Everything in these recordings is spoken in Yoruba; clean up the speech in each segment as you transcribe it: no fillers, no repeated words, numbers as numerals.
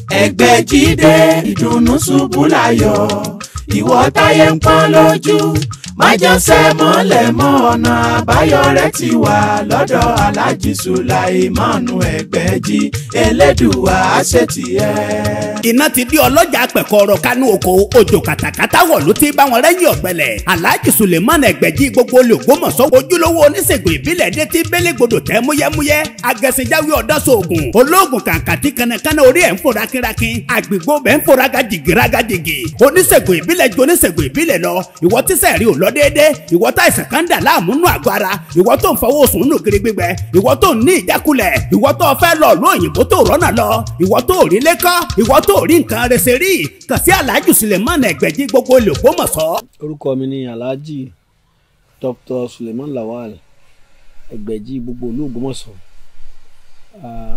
Ẹgbẹ́jídé ìdùnnú ṣubú láyọ̀ ìwọ táyé ń pọ́n lójú májànsẹ́ mọ́lẹ̀ mọ́ ọ̀nà àbáyọ rẹ̀ ti wà lọ́dọ̀ Alhaji Sulaimanu Ẹgbẹ́jí Elédùà àṣetì ẹ̀. iná ti di ọlọ́jà pẹ̀kọ́rọ̀ kánú oko òjò kàtàkàtà wọ̀ ló ti bá wọn rẹ́yìn ọ̀gbẹ́lẹ̀. Alhaji Sulaimanu Ẹgbẹ́jí gbogbo l'Ògbómọ̀ṣọ́ ojúlówó oníṣègùn ìbílẹ̀ dé ti bélégbodò tẹ́ múyẹ́múyẹ́ agẹ̀sìnjáwé ọ̀dọ́sọ̀ọ̀gùn olóògùn kàǹkàtì kanakana orí ẹ̀ ń fò rákínrákín àgbègbè bẹ̀ ń fò rágàjìgì oníṣègùn ìbílẹ̀ ju oníṣègùn ìbílẹ̀ lọ ìwọ tíṣẹ̀ rí ò lọ déédéé ìwọ tá ìsàn kan dà láàmú nù àgọ́ ara ìwọ tó ń fọwọ́ sùn nù kiri gbígbẹ ìwọ tó ń ní ìjákulẹ̀ ìwọ tó fẹ́ lọ lóyìnbó tó rọ́nà lọ ìwọ tó rí lẹ́kọ́ ìwọ tó rí nǹkan rẹsẹ̀ rí kàn sí Alhaji Sulaimanu Ẹgbẹ́jí gbogbo l'Ògbómọ̀ṣọ́. orúkọ mi ni Alhaji Dr. Suleiman Lawal Ẹgbẹ́jí gbogbo l'Ògbómọ̀ṣọ́.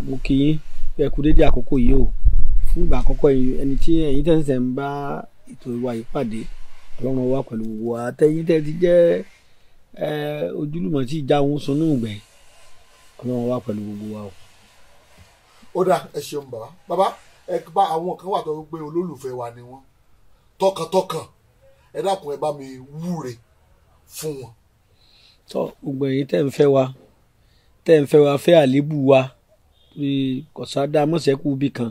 mo kí yín ẹ kú dédé àkókò yìí o fún ìgbà àkọ́kọ́ ẹni tí ẹ̀yin tẹ̀sẹ̀ ń bá ètò ìwà yìí pàdé Ọlọ́run wà pẹ̀lú gbogbo àtẹ̀yìn tẹ̀ ti jẹ́ ojúlùmọ̀ tí ìjà òun sunú ìgbẹ́ Ọlọ́run wà pẹ̀lú gbogbo wa o. ó dà ẹ ṣeun bàbá ẹ bá àwọn kan wà tó gbé olólùfẹ́ wa ni wọ́n tọkàntọkàn ẹ dákun ẹ bá mi wúre fún wọn. tọ́ gbogbo ẹ̀yin tẹ̀ ń fẹ́ wa fẹ́ àlébù wa kọ̀sádà mọ̀sẹ́kù bí kan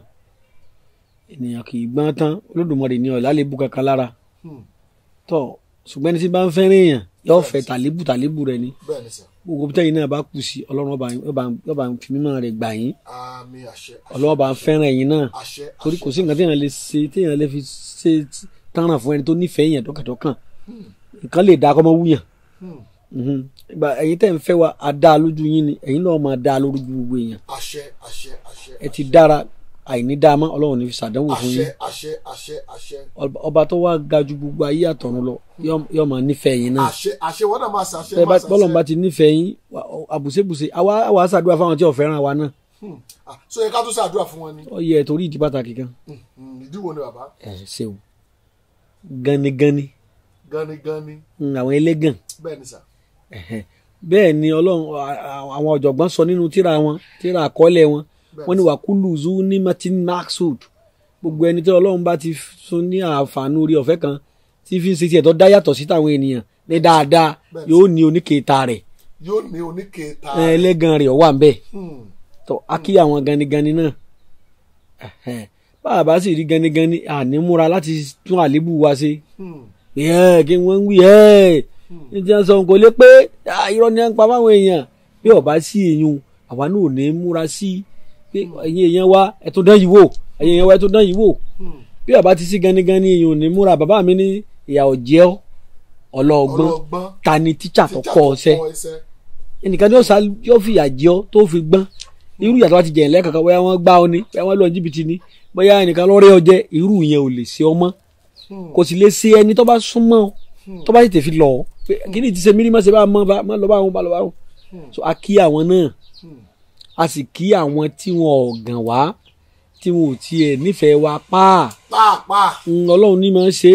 ènìyàn kì í gbọ́n tán Olódùmarè ní ọ̀la lébù kankan lára tọ́ ṣùgbọ́n ẹni tí bá ń fẹ́ràn èèyàn yóò fẹ́ tàlébù rẹ ni gbogbo tẹ́yìn náà bá kù sí Ọlọ́run ọba fi mímọ́ rẹ̀ gbà yín Ọlọ́run ọba fẹ́ràn ẹ̀yin náà torí kò sí nǹkan téèyàn lè fi ṣe tánràn fún ẹni tó nífẹ̀ẹ́ èèyàn tọkàntọkàn nǹkan lè dá kọ́mọ wúyàn ẹ̀yin tẹ́ ń fẹ́ wa a dá lójú yín ni ẹ̀yin náà máa dá lójú gbogbo èèyàn ẹ ti dára àìní dáama Ọlọ́run ní fi ṣàdánwò fún yín ọba tó wá ga ju gbogbo ayé àtọ̀run lọ yóò máa nífẹ̀ẹ́ yín náà wọ́n náà máa ṣàṣẹ máa ṣàṣẹ bọ́lọ̀ bá ti nífẹ̀ẹ́ yín àbùṣebùṣe àwa ṣàdúrà fáwọn tí ò fẹ́ràn wa náà. so yẹ ká tó ṣàdúrà fún wọn ni. ó yẹ torí ìdí pàtàkì kan. ìdí wo ni bàbá. ṣeun ganigani. àwọn ẹlẹ́gàn. bẹ́ẹ̀ ni sà. bẹ́ẹ̀ ni Ọlọ́run àwọn ọ̀jọ̀gbọ́n sọ nínú tírà àkọọ́lẹ̀ wọn wọ́n ní wàkúlù zu ní martin maxwood gbogbo ẹni tí Ọlọ́run bá ti fún ní àǹfààní orí ọ̀fẹ́ kan tí fi ń ṣe tiẹ̀ tó dá yàtọ̀ sí táwọn ènìyàn ní dáadáa yóò ní oníkèéta rẹ̀ ẹlẹ́gàn rẹ̀ wà ń bẹ̀ tó a kí àwọn ganigani náà bàbá sì rí ganigani àní múra láti tún àlébù wa ṣe kí wọ́n ń wí ní tí wọ́n sọ kò lè pé irọ́ ni wọ́n ń pa fáwọn èèyàn bí ọba sí èèyàn àwa náà ò ní múra sí pé ẹ̀yin èèyàn wa ẹ tó dán yìí wò ẹ̀yin èèyàn wa ẹ tó dán yìí wò bí ọba ti sí ganigani èèyàn ò ní múra bàbá mi ní ìyàwó jẹ́ ọlọ́ọ̀gbọ́n ta ni tíṣà tó kọ́ ọ sẹ́ ẹnìkan yóò fìyà jẹ́ ọ tó fi gbọ́n irú ìyàtọ̀ láti jẹ̀yìn lẹ́ẹ̀kankan bóyá wọ́n gbá ọ ní bóyá wọ́n lọ jìbìtì ní bóyá ẹnìkan lọ́rẹ́ ọ jẹ́ irú yẹn ò lè ṣe ọmọ kò sì lè ṣe ẹni tó bá súnmọ́ tó bá tètè fi lọ kí ni ti ṣe mírí má ṣe bá má lọ bá wọn so a kí àwọn náà a sì kí àwọn tí wọn ò gàn wá tí wọn ò tiẹ̀ nífẹ̀ẹ́ wa pàápàá Ọlọ́run ní máa ń ṣe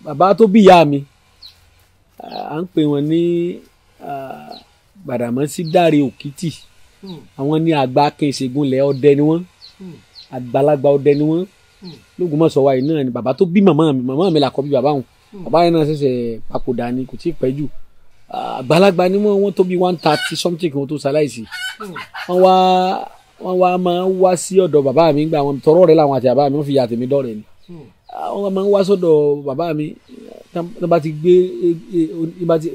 bàbá tó bí ìyá mi à ń pè wọ́n ní Gbàdàmọ́sí Dáre Òkìtì àwọn ní àgbà kẹsẹ̀gúnlẹ̀ ọdẹ ni wọ́n àgbàlagbà ọdẹ ni wọ́n l'Ògbómọ̀ṣọ́ wa yìí náà ni bàbá tó bí màmá mi làkọ́ bí bàbá wọn bàbá yẹn náà ṣẹ̀ṣẹ̀ papòdà ni kò tí ì pẹ́ jù àgbàlagbà ni wọ́n tó bí 130 something kan tó ṣaláìsí wọ́n wá máa ń wá sí ọ̀dọ̀ bàbá mi gbà wọn tọrọ rẹ̀ làwọn àti bàbá mi wọ́n fi yà tèmi dọ́rẹ̀ ni wọ́n máa ń wá sọ́dọ̀ bàbá mi tó bá ti gbé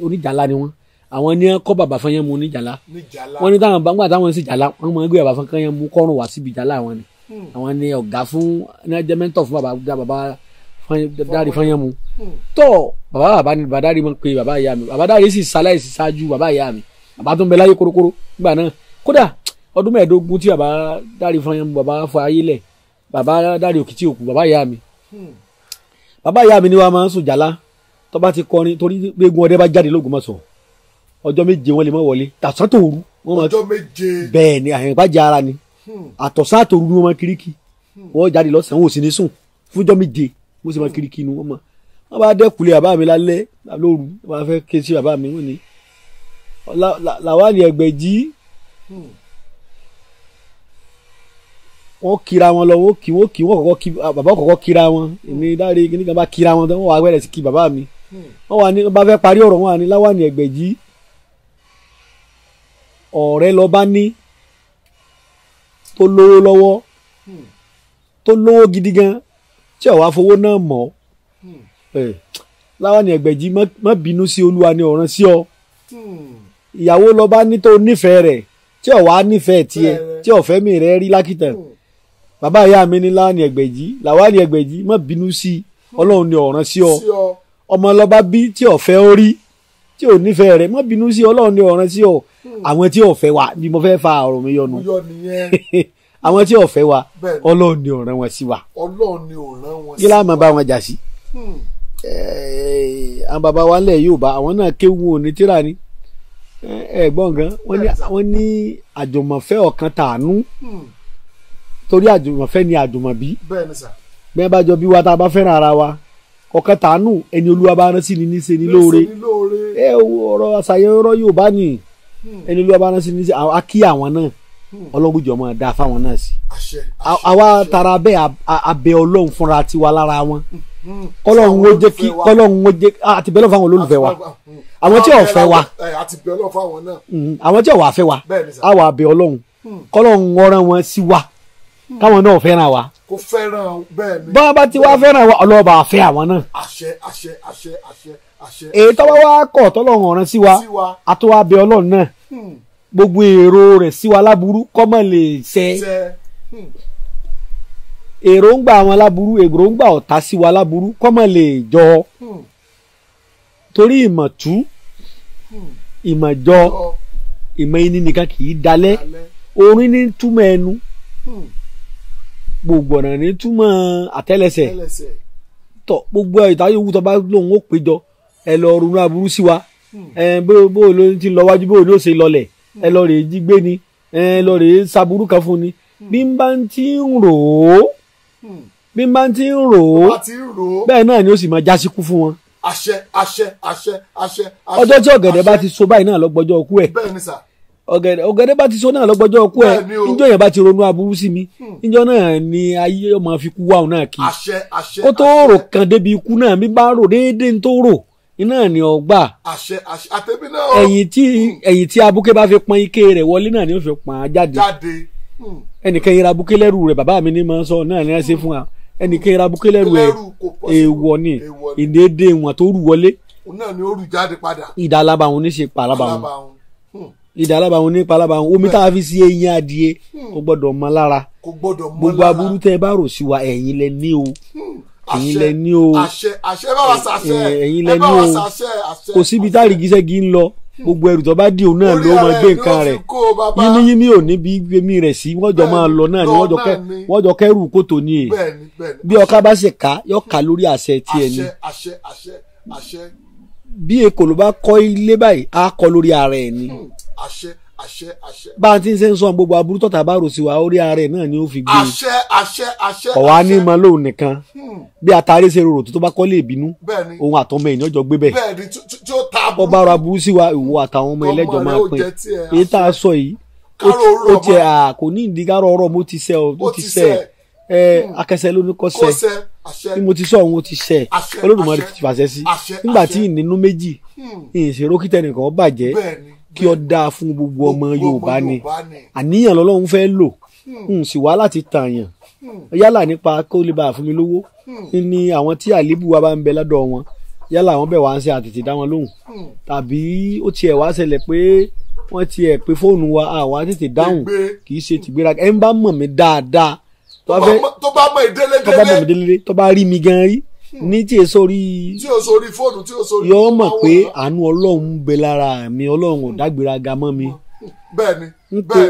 oníjàlá ni wọ́n àwọn ní kọ́ bàbá fọyín mu oníjàlá wọ́n ní táwọn bàbá táwọn sì jàlá wọ́n máa ń gbé bàbá fọyín mu kọ́rùn wá síbi jàlá àwọn ni àwọn ni ọ̀gá fún ẹnẹ́jẹ́mẹ́ntọ̀ fún bàbá Dáre fọyín mu tó bàbá ni bàbá Dáre máa ń pe bàbá ìyá mi bàbá Dáre sì ṣaláìsí ṣáájú bàbá ìyá mi bàbá tó ń bẹ láyé kórókóró nígbà náà kódà ọdún mẹ́ẹ̀ẹ́dógún tí bàbá Dáre fọyín mu bàbá fọ ayé lẹ̀ bàbá Dáre Òkìtì òkú bàbá ìyá mi ni wàá máa ń sùn jàlá tó bá ti kọrin torí gbégun ọdẹ bá jáde l'Ògbómọ̀ṣọ́ ọjọ́ méje wọn lè má wọlé tàṣán tòru ọjọ́ méje bẹ́ẹ̀ ni àyàn ìbàjẹ́ ara ni àtọ̀sán àtòru ni wọ́n máa kiriki wọ́n jáde lọ́sàn-án wọn ò sì ní sùn fúnjọ́ méje wọ́n sì máa kiriki nu wọ́n bá dẹ́kulẹ̀ bàbá mi lálẹ́ lóru wọ́n bá fẹ́ ké sí bàbá mi wọ́n ní Lawal Ẹgbẹ́jí wọ́n kíra wọn lọ wọ́n kọ́kọ́ kí bàbá kọ́kọ́ kíra wọn èmi dáre kí nìkan bá kíra wọn tán wọ́n wá bẹ̀rẹ̀ sí kí bàbá mi wọ́n wà ní bá fẹ́ parí ọ̀rọ̀ wọn wà ní Láwàní Ẹgbẹ̀jì ọ̀rẹ́ lọ bá ní tó lówó lọ́wọ́ tó lówó gidi gan tí ọ̀wá fowó náà mọ̀ Láwàní Ẹgbẹ̀jì má bínú sí Olúwa ni ọ̀ràn sí ọ ìyàwó lọ bá ní tó nífẹ̀ẹ́ rẹ̀ tí ọ̀wá nífẹ̀ẹ́ tiẹ̀ tí ọ̀fẹ́ mi rẹ̀ rí lákìtàn bàbá ìyá mi ní Láwàní Ẹgbẹ̀jì má bínú sí Ọlọ́run ni ọ̀ràn sí ọ ọmọ lọ́ba bí tí ọ̀fẹ́ ó rí tí ò nífẹ̀ẹ́ rẹ̀ má bínú sí Ọlọ́run ni ọ̀ràn sí ọ àwọn tí ọ̀fẹ́ wa bí mo fẹ́ fa ọ̀rọ̀ mi yọnu àwọn tí ọ̀fẹ́ wa Ọlọ́run ni ọ̀ràn wọn sí wa kí láàmú bá wọn jà sí àwọn bàbá wa ńlẹ̀ Yorùbá àwọn náà kéwu òní tíra ni ẹ̀gbọ́n gan wọ́n ní àjùmọ̀fẹ́ ọ̀kan tàánú torí àjùmọ̀fẹ́ ni àjùmọ̀bí bẹ́ẹ̀ bá jọ bí wa tá a bá fẹ́ràn ara wa ọ̀kan tàánú ẹni Olúwa bá rán sí ni ní ṣe ni lóore ọ̀rọ̀ àṣàyàn ọ̀rọ̀ Yorùbá ni ẹni Olúwa bá rán sí ni ní ṣe akí àwọn náà Ọlọ́run jọ máa dá fáwọn náà sí àwa tara bẹ́ẹ̀ abẹ Ọlọ́run fúnra tiwa lára wọn Ọlọ́run ó jẹ́ àti bẹ́ẹ̀ lọ fáwọn olólùfẹ́ wa àwọn tí ò fẹ́ wa àwọn tí ò wà fẹ́ wa á wà bẹ Ọlọ́run kọ́lọ́run ọ̀ràn wọn sí wa káwọn náà fẹ́ràn wa bọ́n bá ti wá fẹ́ràn wa Ọlọ́run bá fẹ́ àwọn náà èyí tọ́wọ́ wá kọ̀ tọ́lọ́run ọ̀ràn sí wa àtúwà bẹ Ọlọ́run náà gbogbo èrò rẹ̀ sí wa láburú kọ́mọ lè ṣẹ èròǹgbà àwọn láburú èròǹgbà ọ̀tá sí wa láburú kọ́mọ lè jọ torí ìmọ̀tú ìmọ̀jọ ìmọ̀ ẹni nìkan kì í dalẹ̀ orin ní túmọ̀ ẹnu gbogbo ọ̀nà ní túmọ̀ àtẹ́lẹsẹ̀ tọ̀ gbogbo ìtayé owó tó bá lóun ó péjọ ẹ lọ ronú aburú sí wa bó ló ti lọ wájú bó ló ṣe lọlẹ̀ ẹ lọ rèé jí gbé ni ẹ lọ rèé saburú kan fún ni bí n bá ti ń rò ó bẹ́ẹ̀ náà ni ó sì máa jásíkú fún wọn. ọjọ́ tí ọ̀gẹ̀dẹ̀ bá ti so báyìí náà lọ́gbọ́jọ́ ọkú ẹ̀ ọ̀gẹ̀dẹ̀ bá ti so náà lọ́gbọ́jọ́ ọkú ẹ̀ níjọ́ yẹn bá ti ronú aburú sí mi níjọ́ náà ni ayé ọmọ fi kú wáhùn náà kí kó tó rò kan débi ikú náà mi bá rò déédéé tó rò iná ni ọgbà ẹ̀yìn tí abuké bá fi pọn ike rẹ̀ wọlé náà ni ó fi pọn á jáde ẹnìkan yẹra abuké lẹ́rù rẹ̀ bàbá mi ní máa ń sọ náà ní ẹ ṣe fún wa ẹnìkan yẹra abuké lẹ́rù ẹ̀ èèwọ̀ ni ìdéédéé wọn tó rù wọlé ìdá alábàáhùn ní ṣe pa alábàáhùn ìdá alábàáhùn ní pa alábàáhùn omi tá a fi sí eyín adìẹ kò gbọ́dọ̀ mọ lára gbogbo aburú tẹ́ ẹ bá rò sí wa ẹ̀yin lẹ ní o ẹ̀yin lẹ ní o ẹ̀yin lẹ ní o kò síbi tá àrígísẹ́gi ń lọ gbogbo ẹrù tó bá dì òun náà ló máa gbé nǹkan rẹ̀ yínníyínní ò ní bí gbẹmí rẹ̀ sí wọ́n jọ máa lọ náà ni wọ́n jọ kẹ́rù kòtò ní è bí ọká bá ṣe ká yọ ká lórí àṣẹ tiẹ̀ ni bí ekòló bá kọ́ ilé báyìí á kọ́ lórí ara ẹ̀ ni bá a ti ń ṣe ń sọ gbogbo aburú tọ́ta bá rò sí wa orí ara ẹ̀ náà ni ó fi gbé ọ̀wá ní ma lóun nìkan bí atare ṣe rorò tó bá kọ́ lè bínú òun àtọmọ èèyàn jọ gbé bẹ́ẹ̀ ọba ara burú sí wa ìwọ àtàwọn ọmọ ẹlẹ́jọ́ máa pín èyí tá a sọ yìí ó tiẹ̀ kò ní ìdíkàrọ̀ ọ̀rọ̀ mo ti sẹ́ ọ ti sẹ́ akẹsẹ ló ní kọ́ sẹ́ bí mo ti sọ òun ti sẹ́ Olódùmarè ti fàṣẹ sí nígbà tí ìnínú méjì ìṣèrò kìtẹ́nìkan bàjẹ́ kí ọ dáa fún gbogbo ọmọ Yorùbá ni àníyàn lọ́lọ́run fẹ́ lò sì wá láti tààyàn yálà nípa kó lè bá a fún mi lówó ní àwọn tí àlébù wa bá ń bẹ lọ́dọ̀ wọn yálà àwọn bẹ̀ wá ń ṣe àtètè dá wọn lóhùn tàbí ó tiẹ̀ wá ṣẹlẹ̀ pé wọ́n tiẹ̀ pé fóònù wa àwa tètè dáhùn kì í ṣe tìgbéraga ẹ̀ ń bá mọ̀ mí dáadáa tó bá mọ̀ ìdélé tó bá rí mi gan rí ní tí èso rí fóònù yọ mọ̀ pé àánú Ọlọ́run ń bẹ lára mi Ọlọ́run ò dágbéraga mọ́ mi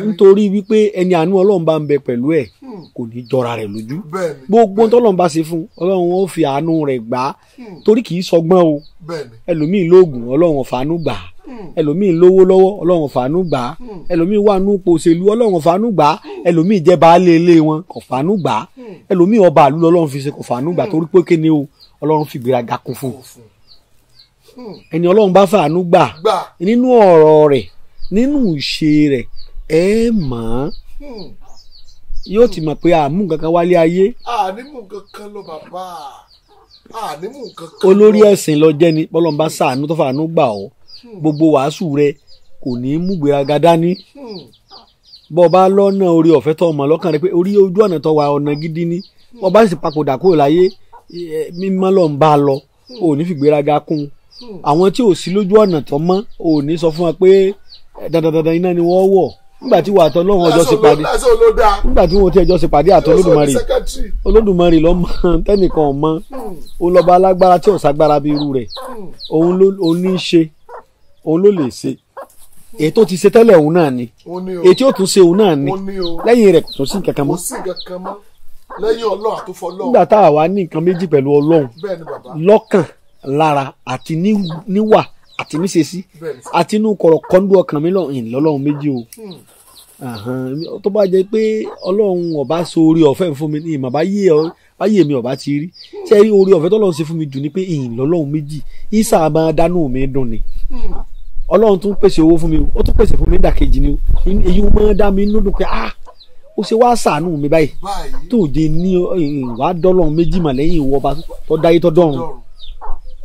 nítorí wípé ẹni àánú Ọlọ́run bá ń bẹ pẹ̀lú ẹ̀ kò ní jọra rẹ̀ lójú gbogbo tọ́lọ́run bá ṣe fún Ọlọ́run ó fi àánú rẹ̀ gbà á torí kì í sọgbọ́n o ẹlòmíì lóògùn Ọlọ́run fàánú gbà á ẹlòmíì lówó lọ́wọ́ Ọlọ́run fàánú gbà á ẹlòmíì wà nú ipò òṣèlú Ọlọ́run fàánú gbà á ẹlòmíì jẹ́ baálé ilé wọn kò fàánú gbà á ẹlòmíì ọba àlú Ọlọ́run fi ṣe kò fàánú gbà torí pé kéne o Ọlọ́run fi gbéraga kún fún ẹni Ọlọ́run bá fàánú gbà nínú ọ̀rọ̀ rẹ̀ nínú ìṣe rẹ̀ ẹ mọ̀ yóò ti mọ̀ pé àmú kankan wálé ayé. ànímù kankan lọ bàbá ànímù kankan. olórí ẹ̀sìn lọ jẹ́ ni bọ́lọ́mbà ṣàánú tó fàánú gbà ọ́ gbogbo wàásù rẹ kò ní í mú gbéraga dání. bọ́ ọ bá lọ́nà orí ọ̀fẹ́ tó mọ̀ lọ́kàn rẹ pé orí ojú ọ̀nà tó wà ọ̀nà gidi ni bọ́ bá sì papòdà kúrò láyé mímọ́ lọ́n bá lọ ò ní fi gbéraga kún àwọn tí ò sí lójú ọ̀nà tó mọ́ ò ní sọ fún wa pé dandandandan iná ni wọ́n wọ̀ nígbà tí wàá tọ́ lọ́hùn ọjọ́ ṣe pàdé nígbà tí wọ́n ti ẹjọ́ ṣe pàdé àtọ́ olódùmarè lọ́mọ tẹ́nìkan ọ̀mọ òun lọ́ba alágbára tí ò ságbára bí irú rẹ̀ òun ní í ṣe òun ló lè ṣe èyí tó ti ṣe tẹ́lẹ̀ òun náà ni èyí tí ó tún ṣe òun náà ni lẹ́yìn rẹ̀ kò tún sí nǹkan kan mọ́ lẹ́yìn ọlọ́run àtúfọ́lọ́run. nígbà tá a wá ní nǹkan méjì pẹ̀lú ọlọ́run lọ́kàn lára àti níwà àti níṣesí àti inú kọ̀rọ̀ kọ́ńdú ọkàn mi lọ́lọ́run méjì o tó bá jẹ́ pé ọlọ́run ọba so orí ọ̀fẹ́ fún mi ní ìmọ̀ báyé mi ọba ti rí ṣé rí orí ọ̀fẹ́ tọ́lọ́run ṣe fún mi jù ní pé lọ́lọ́run méjì ìsà máa dánú mi dùn ni ọlọ́run tún pèsè owó fún mi ó tún pèsè fún mi dàkejì ni èyí máa dá mi nínú pé ó ṣe wá ṣàánú mi báyìí tó dé ní wàá dọ́lọ́run méjì mà lẹ́yìn ìwọ ọba tó dáyé tó dọ́run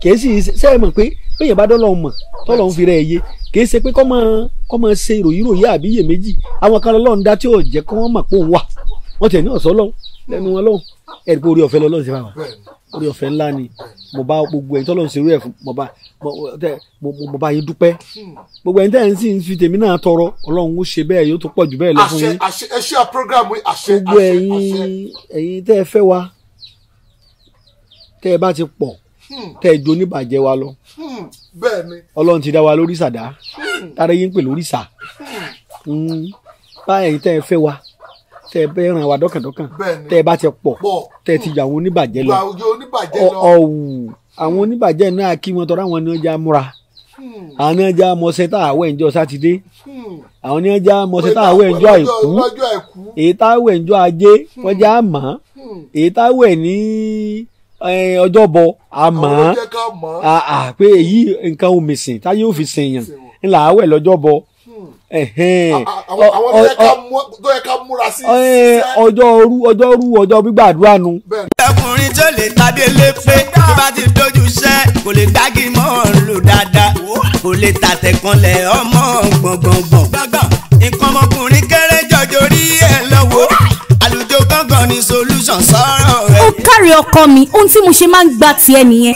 kìí sì ṣe é mọ̀ pé bẹ́ẹ̀ bá dọ́lọ́run mọ̀ tọ́lọ́run fi rẹ̀ yé kìí ṣe pé kọ́ máa ṣe ìròyìn àbí iyè méjì àwọn kan lọ́run dá tí ò jẹ́ kí wọ́n mọ̀ pé òun wà wọ́n tẹ̀ ní ọ̀sọ́ lọ́hùn lẹ́nu wọn lọ́hùn ẹ̀rí pé orí ọ̀fẹ́ lọ́lọ́run ṣe fà wá orí ọ̀fẹ́ ńlá ni mo bá gbogbo ẹ̀yin tọ́lọ́run ṣerú ẹ̀ fún mo bá yín dúpẹ́ gbogbo ẹ̀yin tẹ́ ẹ̀ ń sì ń fi tèmi náà tọrọ ọlọ́run ó ṣe bẹ́ẹ̀ yóò tó pọ̀ jù bẹ́ẹ̀ lọ fún yín gbogbo ẹ̀yin tẹ́ ẹ fẹ́ wa tẹ́ ẹ bá ti pọ̀ tẹ́ ẹ jó níbàjẹ́ wa lọ ọlọ́run ti dá wa lórí sàdá tára yín pè lórí sà bá ẹ̀yin tẹ́ ẹ fẹ́ wa tẹ́ ẹ bẹ́ẹ̀ ràn wá dọ́kàndọ́kàn tẹ́ ẹ bá ti pọ̀ tẹ́ ẹ ti jà àwọn oníbàjẹ́ lọ àwọn oníbàjẹ́ náà kí wọn tọrọ àwọn ní ọjà múra àwọn ní ọjà mọ̀ọ́sẹ́ tá àwẹ̀ ńjọ́ sátidé àwọn ní ọjà mọ̀ọ́sẹ́ tá àwẹ̀ ńjọ́ àìkú èyí tá àwẹ̀ ńjọ́ ajé wọ́n já mọ́ èyí tá àwẹ̀ ní ọjọ́bọ àmọ́ pé èyí nǹkan omìsìn táyé ò fi sèèyàn ńlá àwẹ̀ lọ́jọ́bọ tó yẹ ká múra sí. ọjọ́ gbígbàdúrà nu. ọkùnrin tó lè tàbí lè pé tó bá ti dojú iṣẹ́ kò lè gbági mọ́ lò dáadáa kò lè tàtẹ̀kànlẹ̀ ọmọ gbọ̀ngbọ̀ngbọ̀n nǹkan ọmọkùnrin kéré jọjọ rí ẹ̀ lọ́wọ́ àlùjọ gángan ni solution sọ̀rọ̀ rẹ̀. ó kárí ọkọ mi ohun tí mo ṣe máa ń gbà tiẹ̀ nìyẹn.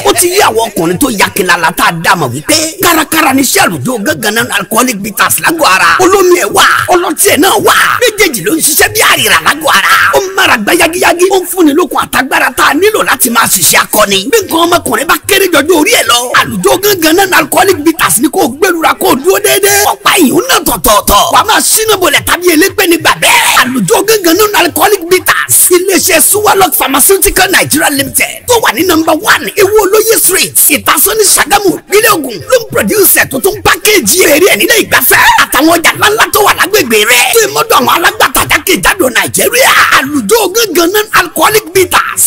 ó ti yí àwọn ọkùnrin tó yakinlala tá a dá mọ̀ wípé kárakára ní iṣẹ́ àlùjọ gángan náà alcoholic bitters lágọ̀ ara olómi ẹ̀ wà ọlọ́tí ẹ̀ náà wà méjèèjì ló ń ṣiṣẹ́ bí àrìrà lágọ̀ ara ó ń mára gbá yagiyagi ó ń fúnni lókun àtagbára tá a nílò láti máa ṣiṣẹ́ akọni bí nǹkan ọmọkùnrin bá kéré jọjọ orí ẹ̀ lọ àlùjọ gángan náà alcoholic bitters ni kò gbẹlura kò dúró déédéé ọ̀pá ìhun náà tọ̀tọ̀ọ̀tọ̀ wàá máa ṣínà bolẹ̀ tàbí elépè nígbà bẹ́ẹ̀ àlùjọ gángan náà alcoholic bitters iléeṣẹ́ suwalok pharmaceutical nigeria limited tó wà ní number 1 ewu olóye street ìtasọ́ni sagamu nílẹ̀ Ògùn ló ń producer tó tún pákéjì eré ẹ̀ nílẹ̀ ìgbafẹ́ àtàwọn ọjà ńláńlá tó wà lágbègbè rẹ̀ tó ìmọ̀dọ̀ àwọn alágbàtà jákèjádò nàìjíríà àlùjọ gángan náà alcoholic bitters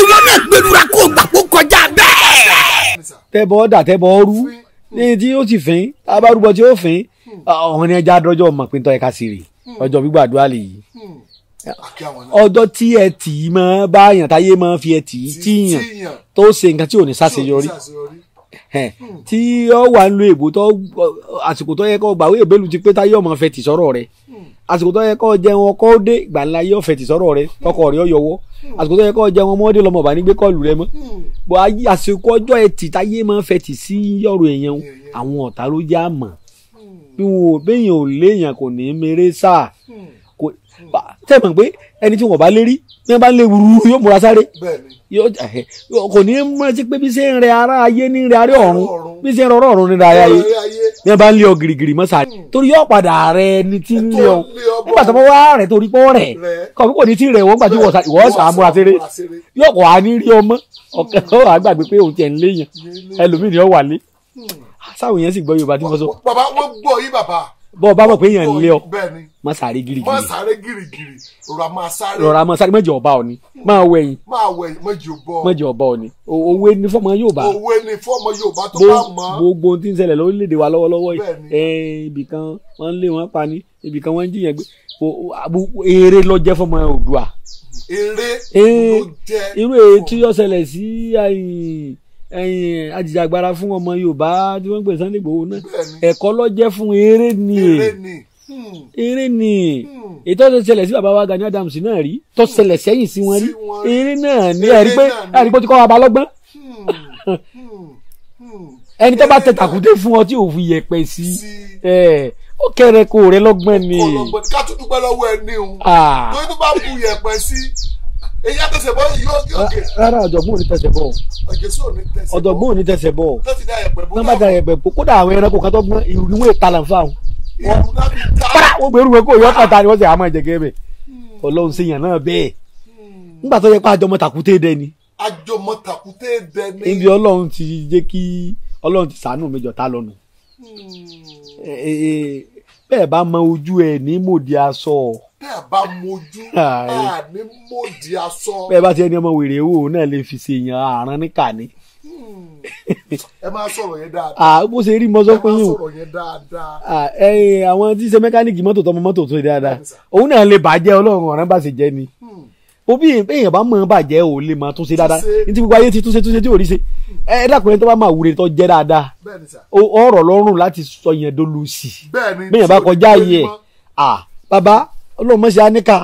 ìwọ náà gbẹlura kó o gbà kó kọjá bẹ́ẹ̀. tẹ́bọ̀ ọ̀dà tẹ́bọ̀ ọrú ní tí ó ti fín abárúbọ tí ó fín ọ̀hún ni ẹja dọ́jọ́ mọ̀ pé ń tọ́ ẹ̀ka sí rè ọjọ́ gbígbàdúrà lè yí ọjọ́ tí ẹ tì í máa báyàn táyé máa fi ẹ tì í tíyàn tó ṣe nǹkan tí ò ní ṣàṣeyọrí tí ó wà ń lo èbó tó àsìkò tó yẹ kó gbàwé ìbélu ti pé táyé ọmọ fẹ́ tì sọ́rọ̀ rẹ̀ àsìkò tó yẹ kó jẹun ọkọ dé gbàǹlà yóò fẹ́ tì sọ́rọ̀ rẹ̀ ọkọ rẹ̀ ó yọwọ́ àsìkò tó yẹ kó jẹun ọmọdé lọmọ bá ní gbé kọlù rẹ̀ mọ́ bọ́ àsìkò ọjọ́ ẹtì táyé máa fẹ́ tì sí yọ̀rọ̀ èèyàn àwọn ọ̀tá ló já mọ̀ bí wọn ò béèyàn ò léèyàn kò ní mèrè sáà tẹ́ mọ̀ pé ẹni tí wọ́n bá lérí bí wọ́n bá lé wúrú yóò múra sáré kò ní rántí pé bí ṣe ń rẹ ara ayé ní rẹ aré ọ̀run bí ṣe ń rọrọ ọ̀run ní rẹ ayé bí wọ́n bá ń lé ọ gìrìgìrì mọ́ sáré torí yóò padà rẹ ẹni tí ń lé ọ nígbà tó bá wá rẹ torí pọ́ rẹ kò ní tí rẹ wọ́n gbà tí ìwọ́ sàmúra séré yóò kọ́ wa ní rí ọmọ ọ̀kẹ́ ó wà gbàgbé pé òun tiẹ̀ ń léyàn ẹlòmíì ni ó wà lé sáwọn yẹn sì gbọ́ Yorùbá tí wọ́n sọ. bàbá wọn gbọ́ yí bàbá bọ́ ọ bá mọ̀ pé èèyàn ń lé ọ má sáré girigiri rọra máa sáré mẹ́jọ ọba ọ ni máa wẹ̀yìn mẹ́jọ ọba ọ ni òwe ni fọmọ Yorùbá tó bá mọ̀ gbogbo tí ń ṣẹlẹ̀ lórílẹ̀‐èdè wa lọ́wọ́lọ́wọ́ yìí ibì kan wọ́n ń lé wọn pa ni ibì kan wọ́n ń jiyàn gbé eré ló jẹ́ fọmọ Oòduà. eré ló jẹ́ irú èyí tí yóò ṣẹlẹ̀ sí ajìjàgbara fún ọmọ Yorùbá tí wọ́n ń pè Sunday Igboho náà ẹ̀kọ́ ló jẹ́ fún eré ni eré ni èyí tó ṣẹlẹ̀ sí bàbá wa Gani Adams náà rí tó ṣẹlẹ̀ sẹ́yìn sí wọn rí eré náà ní ẹ̀rí pé ti kọ́ wa balọ́gbọ́n ẹni tó bá tẹ tàkúté fún ọ tí ò fi yẹ̀pẹ̀ sí ó kẹrẹ kó rẹ lọ́gbọ́n ni. ká tún dúpẹ́ lọ́wọ́ ẹ ní o torí tó bá bu yẹ̀pẹ̀ sí èyí á tẹsẹ̀ bọ́ yóò gé. rárá ọ̀jọ̀gbọ́n ò ní tẹsẹ̀ bọ̀ ọ̀jọ̀gbọ́n ò ní tẹsẹ̀ bọ̀ wọ́n bá da yẹ̀pẹ̀ bò kódà àwọn ẹranko kan tó gbọ́n ìrùwé ìtalànfà wọ́n gbèrú wọn kó yọ kàtà ni wọ́n sì àmọ́ ìjẹ̀gẹ́ bẹ̀ Ọlọ́run ṣe yàn náà bẹ́ẹ̀ nígbà tó yẹ pé àjọmọ tàkúté dẹ ni. àjọmọ tàkúté dẹ ni. ibi Ọlọ́run ti jẹ́ kí Ọlọ́run ti ṣàánú mi jọ̀tá lọ́nu bẹ́ẹ̀ bá mọ ojú ẹ̀ ní mòdì aṣọ. bẹ́ẹ̀ bá mojú ní mòdì aṣọ. bẹ́ẹ̀ bá ti ẹni ọmọ wèrè wò náà lè fi ṣe èèyàn àrán níkà ni. ẹ máa sọ̀rọ̀ yẹn dáadáa. bó ṣe rí mọ́sọ́ pé yín o. ẹ máa sọ̀rọ̀ yẹn dáadáa. àwọn tí ṣe mẹkáníìkì mọ́tò tọmọ mọ́tò tó dáadáa òun náà lè bàjẹ́ Ọlọ́run ọ̀ràn bá ṣe jẹ́ ni. òbí èèyàn bá mọ̀ bàjẹ́ ò lè máa tún ṣe dáadáa ní ti gbogbo ayé ti túnṣe tí ò rí ṣe ẹ dákùnrin tó bá máa wúre tó jẹ́ dáadáa ọ̀rọ̀ lọ́rùn láti sọ yẹn dolu sí i bẹ́ẹ̀ bá kọjá yẹ bàbá Ọlọ́run mọ̀ sí aníkà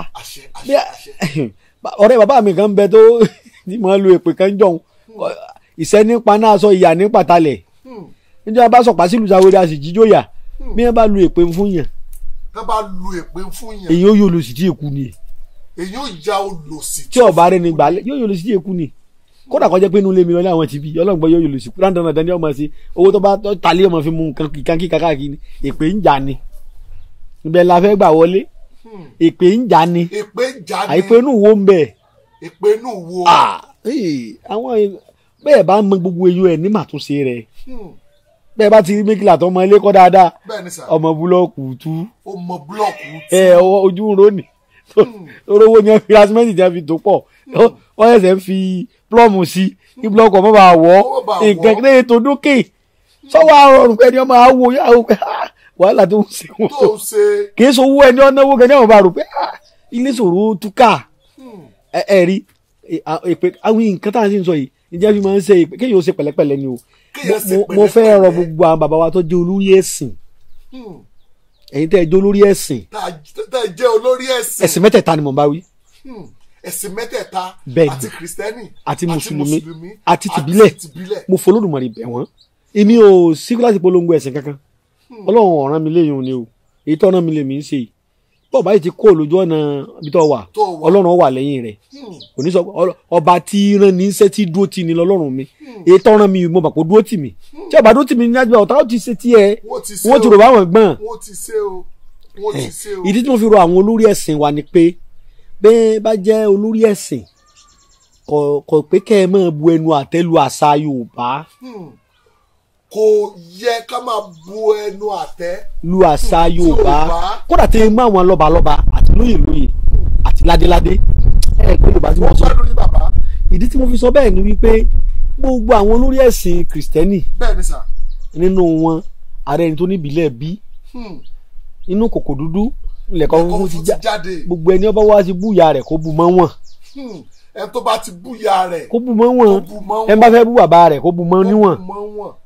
ọ̀rẹ́ bàbá mi kan bẹ tó ní mọ̀ lu èpè kan jọ̀hún ìṣẹ́ nípa náà sọ ìyá ní pàtàlẹ̀ níjọba bá sọ̀pá sílùú Sàwérè a sì jíjóyà bí wọ́n bá lu èpè fún yàn èyí ó yóò lò sí tí èkú ni èyí ò ya olòṣì tí ọba rẹ ní gbàlẹ yóò yòlòsì tí èkú ni kódà kọjá pé inú ilé mi lọ ní àwọn ti bí ọlọ́gbọ́n yóò yòlòsì kúrò dandan dandan ní ọmọ sí owó tó bá talé ọmọ fi mú nǹkan kíkà káàkiri èpè ń jà ni ibẹ̀ la fẹ́ gbà wọlé èpè ń jà ni àìpé inú wo ń bẹ̀ èpè inú wo àwọn bẹ́ẹ̀ bá mọ gbogbo eyín ẹ̀ ní màtúnṣe rẹ̀ bẹ́ẹ̀ bá ti rí méjìlá tó ọmọ ilé kọ́ dáadáa ọmọ búlọ́ọ̀kù tú ojú ń rónì orówó ni wọ́n fi rasmẹ́ntì tí wọ́n fi tó pọ̀ wọ́n ẹ̀sẹ̀ ń fi plọ́ọ̀mù sí kí blọ́ọ̀kù ọmọ bá wọ̀ nǹkan ní ètò dókè sọ́wọ́ àrọ̀rùn pé ẹni ọmọ àwọ̀ yàwó pé wàhálà tó ń ṣe wọ́n kì í sowó ẹni ọ̀nàwó kẹ́ni ọmọ bá rò pé ilé ṣòro túkà ẹ̀rí àwọn nǹkan tá à ń sọ yìí ìjẹ́ fi máa ń ṣe kéèyàn ó ṣe pẹ̀lẹ́pẹ̀lẹ́ ni o mo fẹ́ rọ gbogbo àwọn bàbá wa tó jẹ́ olórí ẹ̀sìn ẹ̀yin tẹ́ ẹ jẹ́ olórí ẹ̀sìn tẹ́ ẹ jẹ́ olórí ẹ̀sìn ẹ̀sìn mẹ́tẹ̀ẹ̀ta ni mo bá wí. ẹ̀sìn mẹ́tẹ̀ẹ̀ta àti kìrìsìtẹ́nì àti mùsùlùmí àti tìbílẹ̀ mo fọlọ́dùmarè bẹ̀ wọ́n èmi ò sí láti polongo ẹ̀sìn kankan Ọlọ́run ọ̀ràn mi léyìn ni o èyí tó ọ̀ràn mi lè mí ń ṣe yìí bọ́ọ̀ báyìí ti kó lójú ọ̀nà ibi tó wà Ọlọ́run wà lẹ́yìn rẹ̀ òní sọ ọba tí rán ní iṣẹ́ tí dúró tì ní lọ́lọ́run mi èyí tó ọ̀ràn mi mo bà kó dúró tì mí tí ọba dúró tì mí ní àjọ ọ̀tá ó ti ṣe tiẹ̀ wọ́n ti rò báwọn gbọ́n ìdí tí mo fi rọ àwọn olórí ẹ̀sìn wa ni pé bẹ́ẹ̀ bá jẹ́ olórí ẹ̀sìn kò pé kẹ́ ẹ máa bu ẹnu àtẹ́ lu àṣà Yorùbá kò yẹ ká máa bu ẹnu àtẹ́ lu àṣà Yorùbá kódà tí mú àwọn lọ́balọ́ba àti lóyè lóyè àti ládéládé ẹ pé Yorùbá tí mo sọ ìdí tí mo fi sọ bẹ́ẹ̀ ni wípé gbogbo àwọn olórí ẹ̀sìn Kìrìsìtẹ́nì nínú wọn ààrẹ ẹni tó ní ìbílẹ̀ bí inú kòkò dúdú lẹ̀kọ́ fún ti jáde gbogbo ẹni ọba wa ti búya rẹ̀ kó bu mọ́ wọn. ẹ tó bá ti búya rẹ̀ kó bu mọ́ wọn ẹ bá fẹ́ bú bàbá rẹ̀ kó bu mọ́ níwọ̀n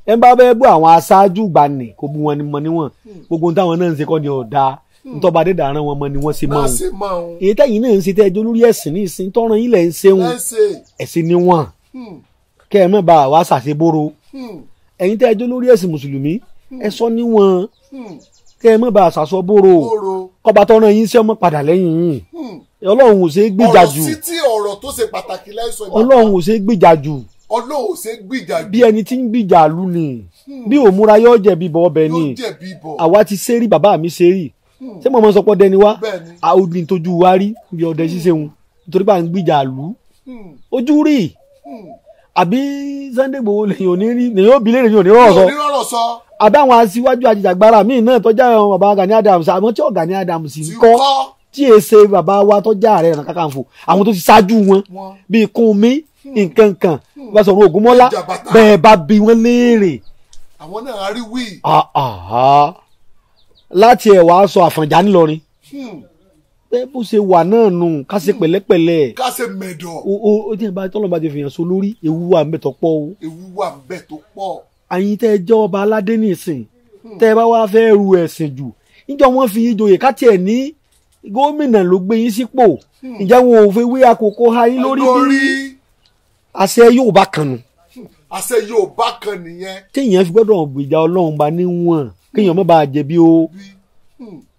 ẹ bá fẹ́ bú àwọn aṣáájú gbani kó bu wọn mọ́ níwọ̀n gbogbo ohun táwọn náà ń ṣe kọ́ ni ọ̀dà ntọ́ba adédàrán wọn mọ́ ni wọ́n ṣe mọ́ wọn èyí tẹ́yìn náà ń ṣe tẹ́jọ́ lórí ẹ̀sìn ní ìsìn tọ́ran yín lẹ̀ ń ṣe wọn ẹ̀sìn ni wọn kẹ́ ẹ má bá wa ṣàṣeboro ẹ̀yin tẹ́jọ́ lórí ẹ̀sìn mùsùlùmí ẹ sọ níwọ̀n kẹ́ ẹ má bá aṣàṣọ bóró kọba tọ́ran yín sí ọmọ padà lẹ́yìn yín Ọlọ́run ò ṣe é gbìjà jù ọ̀rọ̀ sí tí ọ̀rọ̀ tó ṣe pàtàkì lẹ́sọ̀ ìbàdàn Ọlọ́run ò ṣe é gbìjà jù Ọlọ́run ò ṣe é gbìjà jù bí ẹni tí ń gbìjà lù ni bí òmùra yóò jẹ̀bi bọ̀ ọbẹ̀ ni àwa ti ṣe rí bàbá mi ṣe rí ṣé mo mọ sọ pé ọdẹ ni wá àwọn ní tójú wa rí bí ọdẹ ṣíṣe wọn nítorí bá ń gbìjà lù ojú rí àbí Sunday Igboho lèyìn ò ní rí lèyìn ó bi lè lèyìn ò ní rọrọ sọ àbí àwọn aṣíwájú ajìjàgbara míì náà tọ́jà àwọn bàbá Gani Adams àmọ́ tí Gani Adams ń kọ́ tí è ṣe bàbá wa tọ́jà Ààrẹ Ọ̀nà Kakanfò àwọn tó ti ṣáájú wọn bíi Kúnmi nǹkan kan bá sọ̀rọ̀ Ògúnmọ́lá bẹ́ẹ̀ bá bi wọ́n léèrè. àwọn náà á rí wí. láti ẹ̀ wá sọ Àfọ̀njá ńìlọrin bẹ́ẹ̀ bó ṣe wà náà nù ká ṣe pẹ̀lẹ́pẹ̀lẹ́ ká ṣe mẹ̀dọ̀. ó ti bá tọ́lọ́ bá ti fìyàn so lórí ewu wà ń bẹ̀ tó pọ̀ o. ewu wà ń bẹ̀ tó pọ̀. àyìn tẹ́ ẹ jẹ́ ọba aládé nìsín tẹ́ ẹ bá wá fẹ́ ru ẹ̀sìn jù níjọ́ wọ́n fi yín joyè ká tiẹ̀ ní gómìnà ló gbé yín sípò ìjà wọn ò fẹ́ wé àkókò ha yín lórí bí àṣẹ Yorùbá kan nù. àṣẹ Yorùbá kan nìyẹn. téèyàn fi gbọ́dọ̀ gbèjà Ọlọ́run bá níwọ̀n kéèyàn má bàa jẹ̀bi o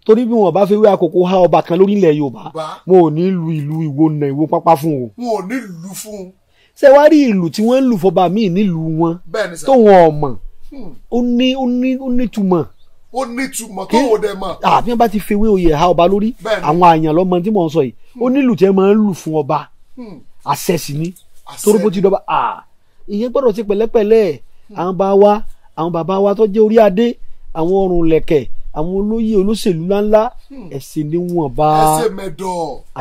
torí bí wọn bá fẹ́ wé àkókò ha ọba kan lórí ilẹ̀ Yorùbá wọn ò ní lu ìlú Ìwó nà Ìwó pápá fún o. wọn ò ní lù fún un. ṣé wàá rí ìlú tí wọ́n ń lù fọba míì nílùú wọn tó wọn ọmọ ó ní túmọ̀. ó ní túmọ̀ tó wò dẹ̀ mọ̀. àbí wọn bá ti fẹ́ wé oyè ha ọba lórí àwọn àyàn lọ́mọ tí mò ń sọ yìí ó nílù tí wọ́n máa ń lù fún ọba àṣẹ sí ni torí bó ti dọ́ba ìyẹn gbọ́dọ̀ ti pẹ̀lẹ́pẹ̀lẹ́ àwọn bàbá wa tó jẹ́ orí adé àwọn ọrùn lẹ̀kẹ̀ àwọn olóyè olóṣèlú ńláńlá ẹ̀sìn ni wọ́n bá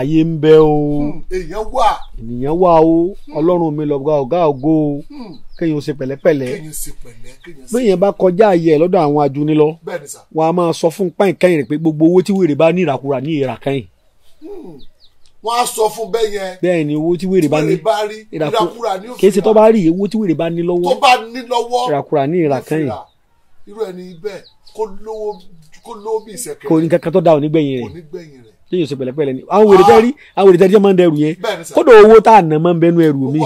ayé ń bẹ o ènìyàn wà o Ọlọ́run mi lọ́gá ọ̀gá ògo o kéèyàn ó ṣe pẹ̀lẹ́pẹ̀lẹ́ béèyàn bá kọjá ayé ẹ̀ lọ́dọ̀ àwọn ajuni lọ wọn a máa sọ fún pàǹkẹ́yìn rẹ̀ pé gbogbo owó tí wèrè bá ní ìràkúrà ní ìràkẹ́yìn. wọ́n á sọ fún bẹ́ẹ̀ yẹn. bẹ́ẹ̀ ni owó tí wèrè bá ní ìràkúrà ní òfin. kì í ṣe tó bá rí owó tí wèrè bá ní lọ́wọ́. tó bá ní lọ́wọ́. ìràkúrà ní ìràkẹ́yìn. irú ẹni bẹ́ẹ̀ kó lówó bí ìṣẹ̀kẹ́. kò ní kankan tó da òní gbẹ̀yìn rẹ̀. tí yóò ṣe pẹ̀lẹ́pẹ̀lẹ́ ni. àwọn wèrè tẹ́rí máa ń dẹrù yẹn. kódò owó tá à ná máa ń bẹnu ẹrù mi.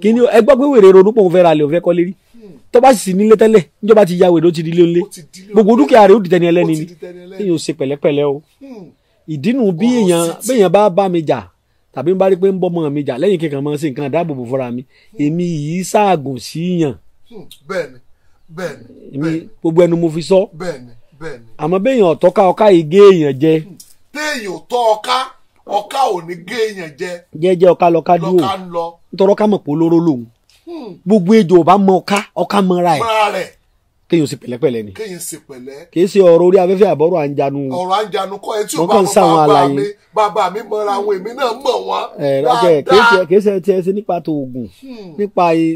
kí ni ẹ gbọ́ pé wèrè ronú pòun fẹ́ ra lè òun fẹ́ kọ́ lérí. tó bá sì nílé tẹ́lẹ̀ níjọba ti ya wèrè ó ti di lé gbogbo dúkìá rẹ̀ ó di tẹni ẹlẹ́ni ni. tí yóò ṣe pẹ̀lẹ́pẹ̀lẹ́ o. ìdínú bí èèyàn bá mi jà tàbí n bá rí pé ń bọ́ mọ́ mi jà lẹ́yìn kíkan mọ́ sí nǹkan dáàbòbò fúnra mi èmi yìí ṣaagùn síyàn. bẹ́ẹ̀ni gbogbo ẹnu mo fi sọ. bẹ́ẹ̀ni àmọ́ béèyàn ọ̀tọ́ká ọká yìí gé èèyàn jẹ. téèyàn tọ́ ọká ò ní gé èèyàn jẹ. jẹ́jẹ́ ọká lọ́ká dúró nítorí ọká mọ̀ pé olóró lòun gbogbo ejò ò bá mọ ọká mọ́ra ẹ̀ kéèyàn ṣe pẹ̀lẹ́pẹ̀lẹ́ ni. kéèyàn ṣe pẹ̀lẹ́. kìí ṣe ọ̀rọ̀ orí afẹ́fẹ́ àbọ̀rọ̀ àǹjanu. ọ̀rọ̀ àǹjanu kọ́ ẹ tí ò bá mọ bàbá mi mọ̀ra àwọn èmi náà mọ̀ wọ́n. dáadáa kìí ṣe tiẹ̀ ṣe nípa tó oògùn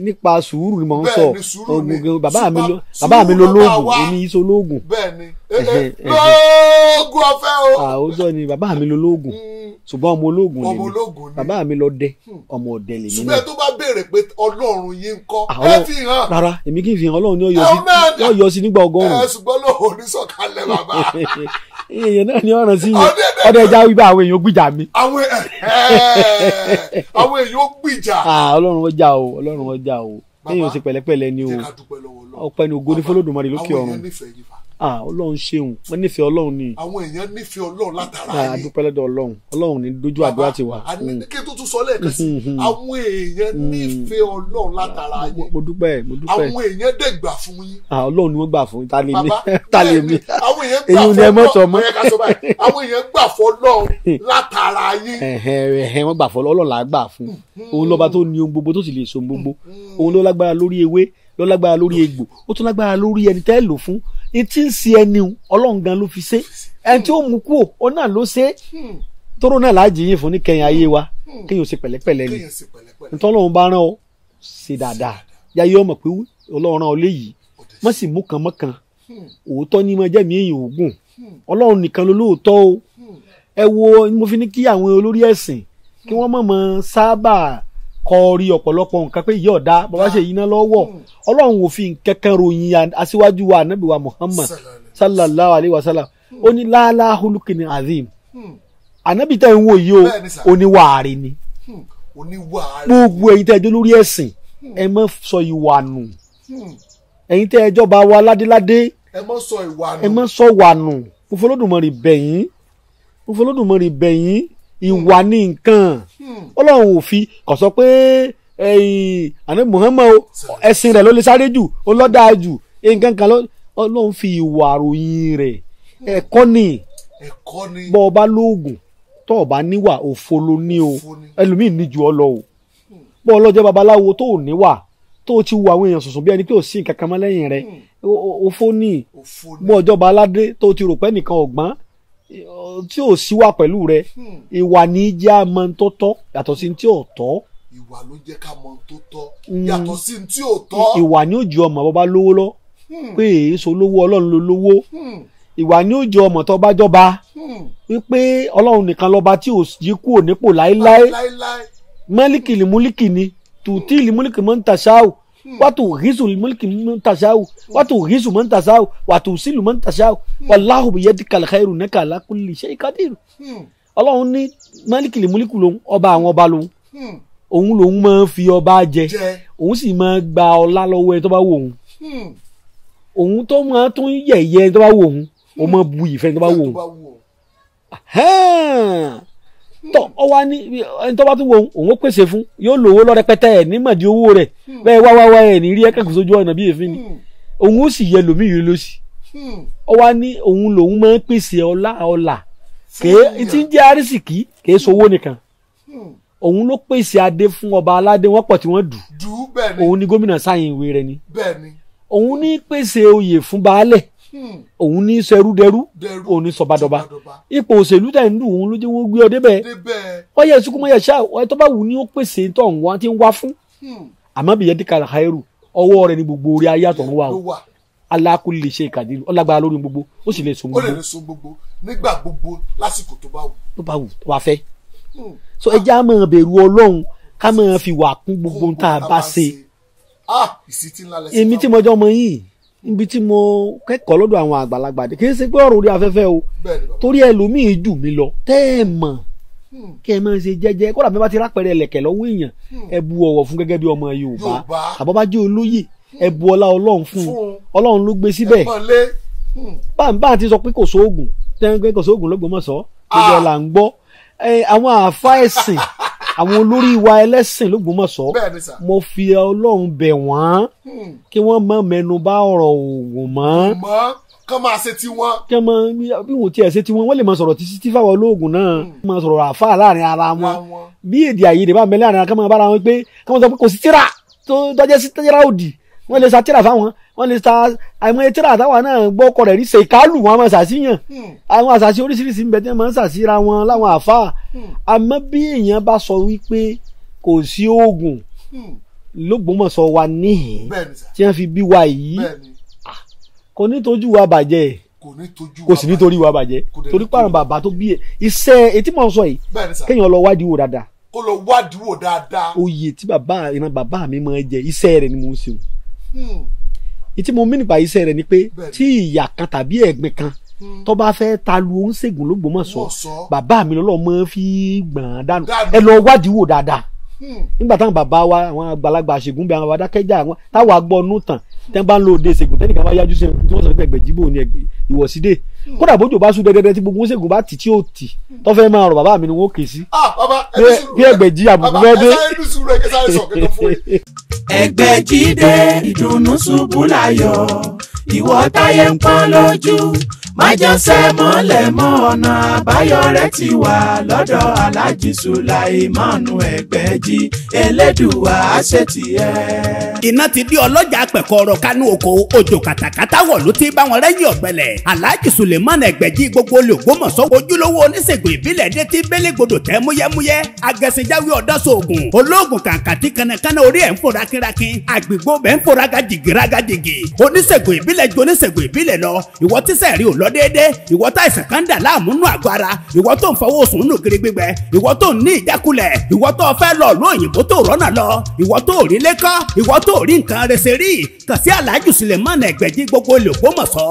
nípa sùúrù ni mò ń sọ oògùn bàbá mi lo lóògùn èmi yìí so lóògùn. bẹ́ẹ̀ni lóògùn ọ̀fẹ́ o. àwùjọ ni bàbá mi lo lóògùn ṣùgbọ́n ọmọ ológun ni bàbá mi lọ dẹ ọmọ ọdẹ lèmi náà. ṣùgbọ́n tó bá béèrè pé ọlọ́run yín ń kọ́ ẹ fi hàn. rárá èmi kì í fi hàn ọlọ́run ní ó yọ sí nígbà ọgọ́rùn-ún. ṣùgbọ́n lóhùn ní sọ̀kalẹ̀ bàbá. èèyàn náà ni ọ̀ràn sí yẹn ọdẹ ẹja wípé àwọn èèyàn gbìjà mi. àwọn èèyàn gbìjà. ọlọ́run ọjà o èèyàn ṣe pẹ̀lẹ́pẹ̀lẹ́ ni o ọpẹ́ ni ògo ní fọlọ́dúnmọ́rin lókè ọ̀run. Ọlọ́run ṣeun wọ́n nífẹ̀ẹ́ Ọlọ́run ni. àwọn èèyàn nífẹ̀ẹ́ Ọlọ́run látara yìí. adúpẹ́ lọ́dọ̀ Ọlọ́run ní dojú àdúrà ti wà. kí tó tún sọ lẹ́ẹ̀kan sí àwọn èèyàn nífẹ̀ẹ́ Ọlọ́run látara yìí. mo dúpẹ́. àwọn èèyàn dẹ̀ gbà fún yín. Ọlọ́run ni wọ́n gbà fún ta lè mi. àwọn èèyàn gbà fún Ọlọ́run àwọn èèyàn gbà fún Ọlọ́run látara yín. wọ́n gbà fún Ọlọ́run là á gbà fún. òun lọ́ba tó ní ohun gbogbo tó sì lè so gbogbo. òun ló lágbára lórí ewé ló lágbára lórí egbò ó tún lágbára lórí ẹni tẹ́ lò fún etí ń ṣe ẹni Ọlọ́run gan ló fi ṣe ẹni tí ó mú kú ọ náà ló ṣe tóró náà láàjì yín fún ní kẹyìn ayé wa kéèyàn ṣe pẹ̀lẹ́pẹ̀lẹ́ ni nítorí Ọlọ́run bá rán ọ ṣe dáadáa yáyé ọmọ pé Ọlọ́run rán ọ léyìí má sì mú kan mọ́kan òótọ́ ní máa jẹ́mi èèyàn ògùn Ọlọ́run nìkan ló lóòótọ́ o ẹ wo mo fi ní kí àwọn olórí ẹ̀sìn kí wọ́n mọ̀ sábà kọrí ọ̀pọ̀lọpọ̀ nǹkan pé ìyá ọ̀dá bàbá ṣe yín náà lọ́wọ́ Ọlọ́run ò fi nǹkankan ròyìn aṣíwájú wa ànábì wa Muhammad sallallahu alayhi wa sallam ó ní láàlá hulukini azim ànábì tẹ́ ń wò yìí o oníwàárí ni gbogbo ẹ̀yin tẹ́ ẹjọ́ lórí ẹ̀sìn ẹ má sọ ìwà nù ẹ̀yin tẹ́ ẹjọ́ bá wa ládéládé ẹ má sọ ìwà nù mo fọlọ́dùmarè bẹ̀yìn ìwà ní nǹkan Ọlọ́run ò fi kò sọ pé àná Muhammad ẹ̀sìn rẹ̀ ló lè sáré jù ó lọ́dà jù nǹkan kan Ọlọ́run fi ìwà àròyìn rẹ̀ ẹ̀kọ́ ni bọ́ ọba lóògùn tó ọba níwà òfo ló ní o ẹlòmíì ní ju ọ lọ o bọ́ ọlọ́jọ́ babaláwo tó ò níwà tó ti wo àwọn èèyàn sọ̀sọ̀ bí ẹni pé ò sí nǹkan kan mọ́ lẹ́yìn rẹ̀ òfo ní bọ́ ọjọ́ baládé tó ti rò pé nìkan ọ̀gbọ́n tí ò síwà pẹ̀lú rẹ̀ ìwà ní jẹ́ àmọ́ tó tọ́ yàtọ̀ sí tí ò tọ́. ìwà ló jẹ́ ká mọ tó tọ́ yàtọ̀ sí tí ò tọ́. ìwà ní òjì ọmọ bàbá lówó lọ pé èso lówó Ọlọ́run ló lówó ìwà ní òjò ọmọ tó bá jọba wípé ọlọ́run nìkan lọ́ba tí ò yí kúrò nípò láéláé mọ́líkì lìmúlíkì ni tùtí lìmúlíkì mọ́ ń tàṣáù wàtò rísù lìmúlíkì mọ́ ń tàṣáù wàtò rísù mọ́ ń tàṣáù wàtò sílù mọ́ ń tàṣáù wàláhù biyadikal khairu innaka ala kulli shay'in qadir. ọlọ́run ní mọ́líkì lìmúlíkì lòun ọba àwọn ọba lòun òun lòun máa ń fi ọba jẹ òun sì máa gba ọlá lọ́wọ́ ẹni tó bá wò òun òun tó máa tún yẹ̀yẹ́ ẹni tó bá wò òun òun máa bu ìfẹ́ ẹni tó bá wò òun tọ ọ wá ní ẹni tó bá tún wo òun ó pèsè fún yóò lówó lọ rẹpẹtẹ ẹ nímọ̀dí owó rẹ̀ bẹ́ẹ̀ wá ẹ ní rí ẹ̀kẹ́kùn sójú ọ̀nà bí èéfín ni òun ó sì yẹ lòmíì lọ́sì ọ wá ní òun lòun máa ń pèsè ọlá kèé tí ń jẹ́ àrísìkí kèé sowó nìkan òun ló pèsè adé fún ọba aládé wọn pọ̀ tí wọ́n dù òun ní gómìnà sáyìn ìwé rẹ̀ ni òun ní pèsè oyè fún baálẹ̀ òun ní sẹrúdẹrú òun ní sọbadọba ipò òṣèlú tẹ̀ ń dùn òun ló jẹ́ wọ́n gbé ọ débẹ̀ ọyẹ ìsúkúmọ̀yẹ ṣá ọ tó bá wù ní ó pèsè tó ń wá tí ń wá fún àmọ́ bìyẹn dí kàrà khairu ọwọ́ rẹ̀ ní gbogbo orí ayé àtọ̀run wà o ala kulli shay'in qadir ọlágbára lórí gbogbo ó sì lè so gbogbo. ó lè so gbogbo nígbà gbogbo lásìkò tó bá wù. tó bá wù tó bá fẹ́. so ẹ jẹ́ á máa bẹ̀rù ọlọ́run ká máa fi wà kún gbogbo tá a bá ṣe. ìsítí ńlá lẹ́sìn. èmi tí mo jọ ọmọ yìí níbi tí mo kẹ́kọ̀ọ́ lọ́dọ̀ àwọn àgbàlagbà kì í ṣe pé ọ̀rọ̀ orí afẹ́fẹ́ o torí ẹlòmíì jù mí lọ tẹ́ ẹ mọ̀ kí ẹ máa ṣe jẹ́jẹ́ kódà bí wọ́n bá ti rápẹ̀rẹ̀ ẹlẹ̀kẹ̀ lọ́wọ́ èèyàn ẹ bu ọ̀wọ̀ fún gẹ́gẹ́ bí ọmọ Yorùbá àbọ̀ bá jẹ́ olóyè ẹ bu ọlá Ọlọ́run fún Ọlọ́run ló gbé síbẹ̀ bá ti sọ pé kò sóògùn tẹ́ńpẹ́ kò sóògùn l'Ógbómọ̀ṣọ́ gbogbo ẹ̀ là ń gbọ́ àwọn àáfà ẹ̀sìn àwọn olórí wa ẹlẹ́sìn l'Ógbómọ̀ṣọ́ mo fi Ọlọ́run bẹ̀ wọ́n kí wọ́n má mẹ́nu bà ọ̀rọ̀ òògùn mọ́ kán máa ṣe tiwọn. kí wọ́n máa bí wọ́n tiẹ̀ ṣe tiwọn wọ́n lè máa sọ̀rọ̀ títí tí fáwọn olóògùn náà máa sọ̀rọ̀ àáfà láàrin ara wọn bí èdè àìyedè bá mẹ́lẹ́ àárín ká máa bára wọn pé ká máa sọ pé kò sí tíra tó dọ́jẹ́ sí tíra òdì wọ́n lè sa tíra fáwọn wọ́n lè sa àìmọye tíra àtàwọn náà gbọ́ ọkọ rẹ̀ rí ṣe ìkálù wọn máa ṣàṣìyàn àwọn àṣàṣì oríṣiríṣi ń bẹ tí wọ́n máa ń ṣàṣìra wọn láwọn àáfà àmọ́ bí èèyàn bá sọ wípé kò sí oògùn l'Ógbómọ̀ṣọ́ wa níhìn tí wọ́n fi bí wa yìí kò ní tójú wa bàjẹ́ kò sì nítorí wa bàjẹ́ torí pàrọ̀ bàbá tó bí iṣẹ́ etí mọ̀ sọ yìí kéèyàn lọ wádìí wò dáadáa. kó lọ wádìí wò dáadáa. oyè tí ìran bàbá mi máa jẹ iṣẹ́ rẹ̀ ni mo ń ṣe o. ìtí mo mí nípa iṣẹ́ rẹ̀ ni pé tí ìyá kan tàbí ẹ̀gbin kan tó bá fẹ́ ta lu oníṣègùn l'Ógbómọ̀ṣọ́ bàbá mi lọ́lọ́ máa fi gbọ̀n dànù ẹ lọ wádìí wò dáadáa. nígbà táwọn bàbá wa àwọn àgbàlagbà àṣègùn bí àwọn adákẹ́jà àwọn táwọn agbọ́nú tàn tẹ́ ń bá ń lo òde ìṣègùn tẹ́nìkan bá yájú sí ẹ̀ tí wọ́n sọ pé ẹgbẹ̀jìbò ní ìwọ̀sídẹ̀ kódà bójú bá sún dẹ́dẹ́dẹ́ tí gbogbo ìṣègùn bá tì tí ó tì tó fẹ́ máa rọ̀ bàbá mi ni wọ́n kè sí bí ẹgbẹ̀jì àbùkù fẹ́ dé. Ẹgbẹ́jídé ìdùnnú ṣubú láyọ̀ ìwọ táyé ń pọ́n lójú májànsẹ́ mọ́lẹ̀ mọ́ ọ̀nà àbáyọ rẹ̀ ti wà lọ́dọ̀ Alhaji Sulaimanu Ẹgbẹ́jí Elédùà àṣetì ẹ̀. iná ti di ọlọ́jà pẹ̀kọ́rọ̀ kánú oko òjò kàtàkàtà wọ̀ ló ti bá wọn rẹ́yìn ọ̀gbẹ́lẹ̀ Alhaji Sulaimanu Ẹgbẹ́jí gbogbo l'Ógbómọ̀ṣọ́ ojúlówó oníṣègùn ìbílẹ̀ dé tí bélégbodò tẹ́ múyẹ́múyẹ́ agẹ̀sìnjáwé ọ̀dọ́sọ̀ọ̀gùn olóògùn kàǹkàtì kanakana orí ẹ̀ ń fò rákínrákín àgbègbè bẹ́ẹ̀ ń fò rágàjìgì oníṣègùn ìbílẹ̀ ju oníṣègùn ìbílẹ̀ lọ ìwọ tíṣẹ̀ rí ò lọ déédé ìwọ tá ìsàn kan dà láàmú nù àgọ́ ara ìwọ tó ń fọwọ́ sùn nù kiri gbígbẹ ìwọ tó ń ní ìjákulẹ̀ ìwọ tó fẹ́ lọ lóyìnbó tó rọ́nà lọ ìwọ tó rí lẹ́kọ́ ìwọ tó rí nǹkan rẹ̀ ṣe rí kàn sí Alhaji Sulaimanu Ẹgbẹ́jí gbogbo l'Ógbómọ̀ṣọ́.